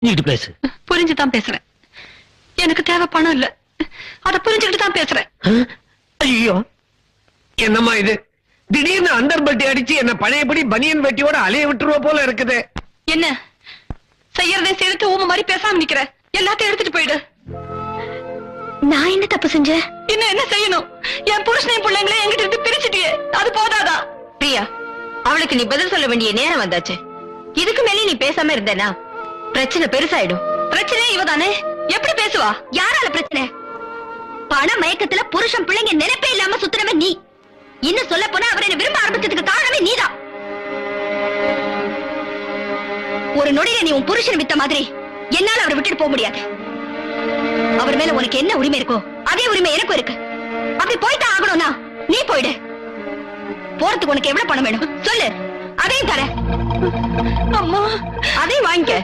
நீட்டு பேசு. புரிஞ்சுதான் பேசுறேன். எனக்கு தேவை பணம் இல்ல, அத புரிஞ்சுக்கிட்டு தான் பேசுறேன். ஐயோ, என்னம்மா இது? திடீர்னு அண்டர் பட்டி அடிச்சு என்ன பழையபடி பனியன் வெட்டியோட அலைய விட்டுருவ போல இருக்குது. என்ன செய்யறதே செய்துட்டு ஊம மாதிரி பேசாம நிக்கிற? எல்லாத்தையும் எடுத்துட்டு போயிடு. நான் என்ன தப்பு செஞ்சேன்? இன்னும் என்ன செய்யணும்? என் புருஷனையும் பிள்ளைங்களே என்கிட்ட இருந்து பிரிச்சுட்டியே, அது போதாதா? பிரியா, அவளுக்கு நீ பதில் சொல்ல வேண்டிய நேரம் வந்தாச்சு. இதுக்கு மேலே நீ பேசாம இருந்தேனா பிரச்சனை பெருசாயிடும். பிரச்சனையே இவதானே, எப்படி பேசுவா? யாரால பிரச்சனை? பண மயக்கத்துல புருஷன் பிள்ளைங்க நினைப்பே இல்லாம சுத்துறவன் நீ. இன்னும் சொல்ல போனா அவர் என்ன விரும்ப ஆரம்பிச்சதுக்கு காரணமே நீதான். ஒரு நொடியில நீ உன் புருஷன் வித்த மாதிரி என்னால அவரை விட்டுட்டு போக முடியாது. அவர் மேல உனக்கு என்ன உரிமை இருக்கோ அதே உரிமை எனக்கும் இருக்கு. அப்படி போய்தான் ஆகணும்னா நீ போயிடு. போறதுக்கு உனக்கு எவ்வளவு பணம் வேணும் சொல்லு, அதையும் தர. அம்மா, அதையும் வாங்கிக்க.